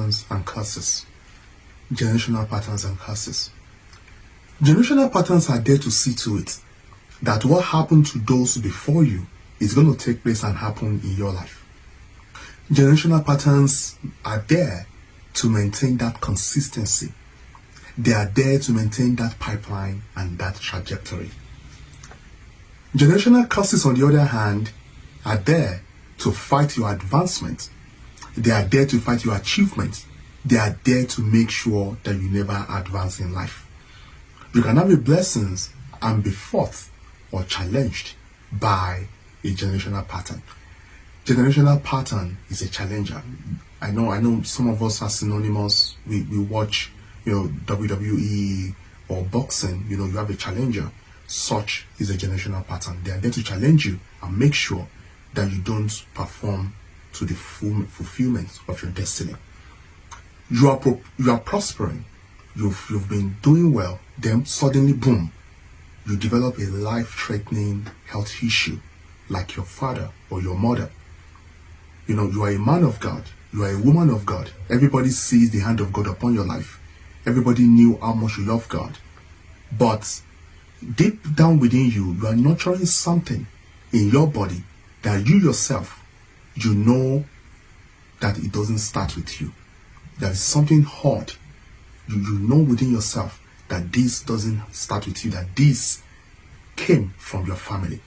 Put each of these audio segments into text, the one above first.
patterns and curses. Generational patterns and curses. Generational patterns are there to see to it that what happened to those before you is going to take place and happen in your life. Generational patterns are there to maintain that consistency. They are there to maintain that pipeline and that trajectory. Generational curses, on the other hand, are there to fight your advancement. They are there to fight your achievement. They are there to make sure that you never advance in life. You can have your blessings and be fought or challenged by a generational pattern. Generational pattern is a challenger. I know some of us are synonymous. We watch, WWE or boxing, you have a challenger. Such is a generational pattern. They are there to challenge you and make sure that you don't perform to the full fulfillment of your destiny. You are prospering. You've been doing well. Then suddenly, boom, you develop a life-threatening health issue, like your father or your mother. You are a man of God. You are a woman of God. Everybody sees the hand of God upon your life. Everybody knew how much you love God. But deep down within you, you are nurturing something in your body that you yourself, you know that it doesn't start with you. There is something hard. You know within yourself that this doesn't start with you, that this came from your family.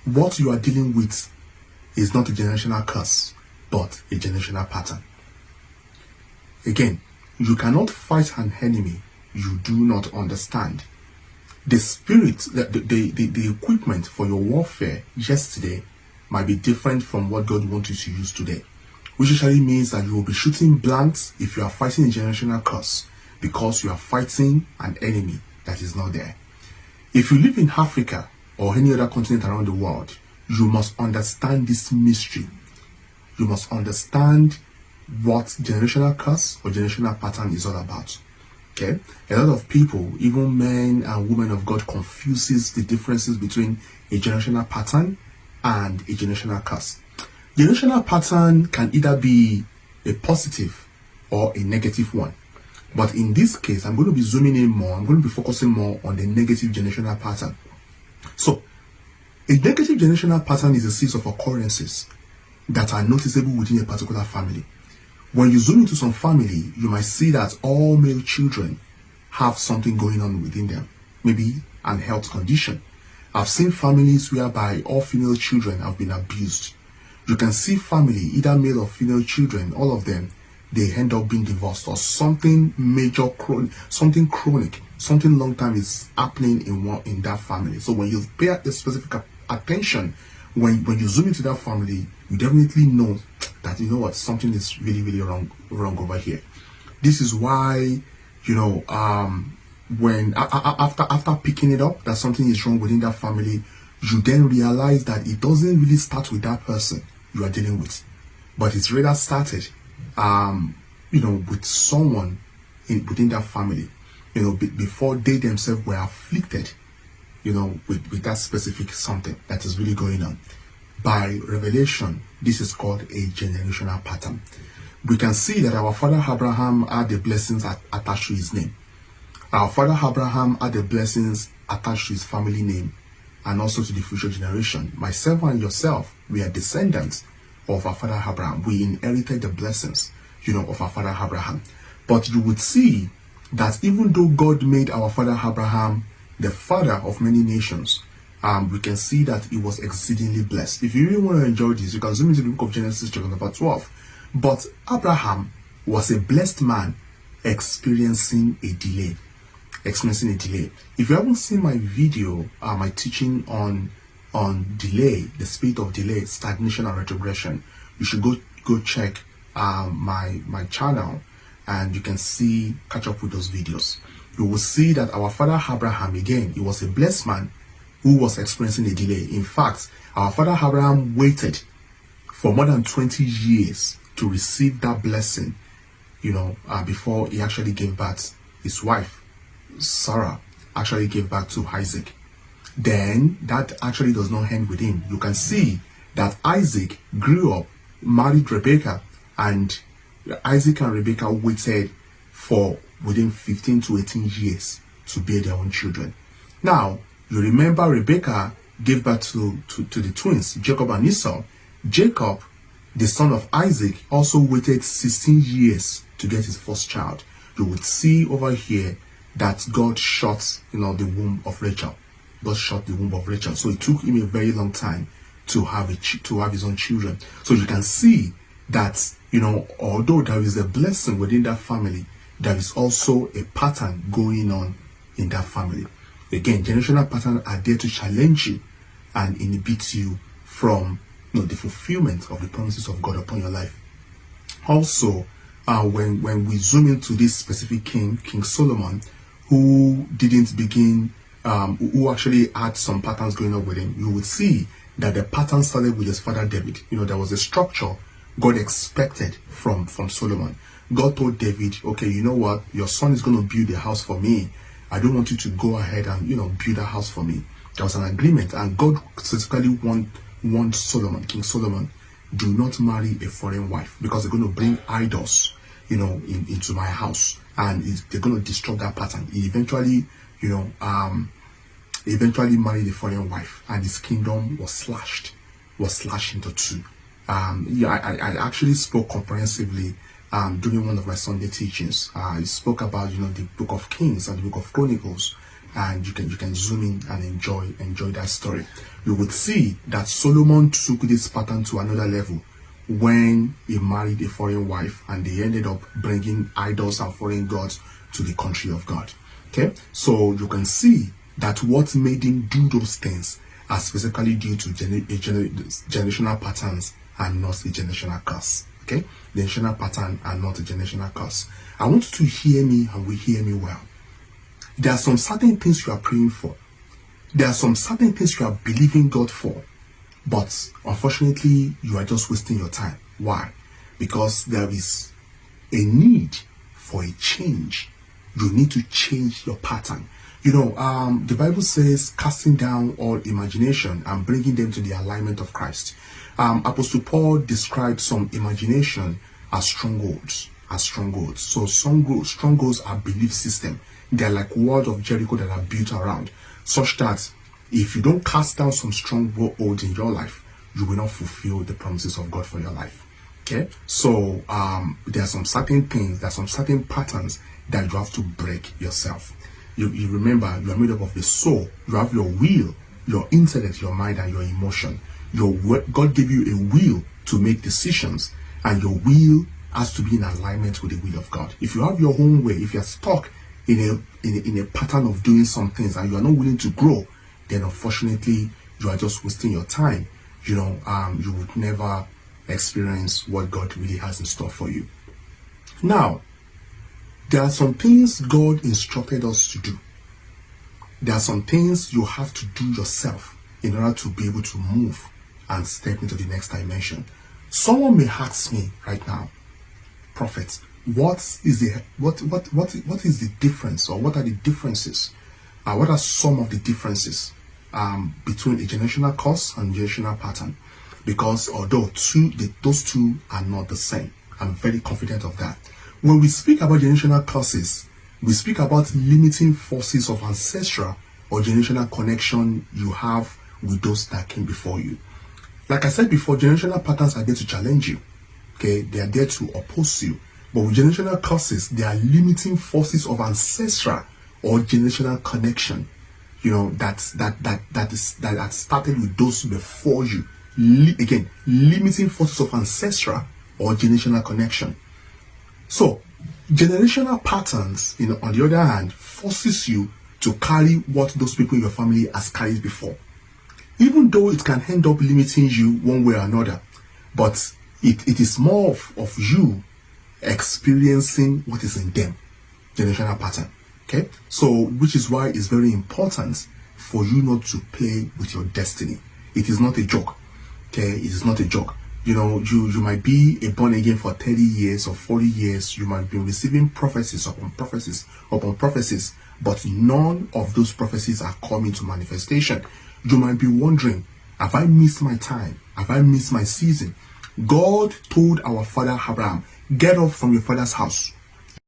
What you are dealing with is not a generational curse, but a generational pattern. Again, you cannot fight an enemy you do not understand. The spirit, the equipment for your warfare yesterday might be different from what God wants you to use today, which usually means that you will be shooting blanks if you are fighting a generational curse, because you are fighting an enemy that is not there. If you live in Africa or any other continent around the world, you must understand this mystery. You must understand what generational curse or generational pattern is all about. Okay? A lot of people, even men and women of God, confuses the differences between a generational pattern and a generational curse. Generational pattern can either be a positive or a negative one. But in this case, I'm going to be zooming in more. I'm going to be focusing more on the negative generational pattern. So, a negative generational pattern is a series of occurrences that are noticeable within a particular family. When you zoom into some family, you might see that all male children have something going on within them, maybe an health condition. I've seen families whereby all female children have been abused. You can see family, either male or female children, all of them, they end up being divorced, or something major, something chronic, something long time is happening in that family. So when you pay a specific attention, when you zoom into that family, you definitely know that something is really, really wrong over here. This is why when after picking it up that something is wrong within that family, you then realize that it doesn't really start with that person you are dealing with, but it's rather started with someone within that family, before they themselves were afflicted, with that specific something that is really going on. By revelation, this is called a generational pattern. We can see that our father Abraham had the blessings attached to his name. Our father Abraham had the blessings attached to his family name and also to the future generation. Myself and yourself, we are descendants of our father Abraham. We inherited the blessings, of our father Abraham. But you would see that even though God made our father Abraham the father of many nations, we can see that he was exceedingly blessed. If you really want to enjoy this, you can zoom into the book of Genesis chapter number 12. But Abraham was a blessed man experiencing a delay. If you haven't seen my video, my teaching on delay, the spirit of delay, stagnation and retrogression, you should go check my channel, and you can catch up with those videos. You will see that our father Abraham, again, he was a blessed man who was experiencing a delay. In fact, our father Abraham waited for more than 20 years to receive that blessing, before he actually gave birth. His wife, Sarah, actually gave birth to Isaac. Then that actually does not end with him. You can see that Isaac grew up, married Rebecca, and Isaac and Rebekah waited for within 15 to 18 years to bear their own children. Now, you remember Rebekah gave birth to the twins, Jacob and Esau. Jacob, the son of Isaac, also waited 16 years to get his first child. You would see over here that God shut, the womb of Rachel. God shut the womb of Rachel. So it took him a very long time to have his own children. So you can see that, although there is a blessing within that family, there is also a pattern going on in that family. Again, generational patterns are there to challenge you and inhibit you from the fulfillment of the promises of God upon your life. Also, when we zoom into this specific king, King Solomon, who didn't begin, who actually had some patterns going on with him, you will see that the pattern started with his father David. There was a structure God expected from Solomon. God told David, okay, you know what? Your son is going to build a house for me. I don't want you to go ahead and, build a house for me. There was an agreement, and God specifically warned Solomon, King Solomon, do not marry a foreign wife, because they're going to bring idols, into my house, and they're going to disrupt that pattern. He eventually, married a foreign wife, and his kingdom was slashed into two. I actually spoke comprehensively during one of my Sunday teachings. I spoke about the book of Kings and the book of Chronicles, and you can zoom in and enjoy that story. You would see that Solomon took this pattern to another level when he married a foreign wife, and they ended up bringing idols and foreign gods to the country of God. Okay, so you can see that what made him do those things are specifically due to generational patterns and not the generational curse. Okay, the generational pattern and not the generational curse. I want you to hear me, and will hear me well. There are some certain things you are praying for. There are some certain things you are believing God for. But unfortunately, you are just wasting your time. Why? Because there is a need for a change. You need to change your pattern. The Bible says, casting down all imagination and bringing them to the alignment of Christ. Apostle Paul described some imagination as strongholds. So strongholds are belief system. They're like walls of Jericho that are built around, such that if you don't cast down some strongholds in your life, you will not fulfill the promises of God for your life. Okay, so there are some certain things, there are some certain patterns that you have to break yourself. You remember, you are made up of the soul. You have your will, your intellect, your mind, and your emotion. God gave you a will to make decisions, and your will has to be in alignment with the will of God. If you have your own way, if you're stuck in a pattern of doing some things and you are not willing to grow, then unfortunately you are just wasting your time. You would never experience what God really has in store for you. Now, there are some things God instructed us to do. There are some things you have to do yourself in order to be able to move and step into the next dimension. Someone may ask me right now, Prophet, what is the difference, or what are the differences? What are some of the differences between a generational curse and generational pattern? Because although those two are not the same, I'm very confident of that. When we speak about generational curses, we speak about limiting forces of ancestral or generational connection you have with those that came before you. Like I said before, generational patterns are there to challenge you. Okay, they are there to oppose you. But with generational curses, they are limiting forces of ancestral or generational connection. That started with those before you. Again, limiting forces of ancestral or generational connection. So, generational patterns, on the other hand, forces you to carry what those people in your family has carried before. Even though it can end up limiting you one way or another, but it is more of you experiencing what is in them, generational pattern. Okay, so which is why it's very important for you not to play with your destiny. It is not a joke. Okay, it is not a joke. You might be a born again for 30 years or 40 years. You might be receiving prophecies upon prophecies upon prophecies, but none of those prophecies are coming to manifestation. You might be wondering, have I missed my time? Have I missed my season? God told our father Abraham, Get up from your father's house.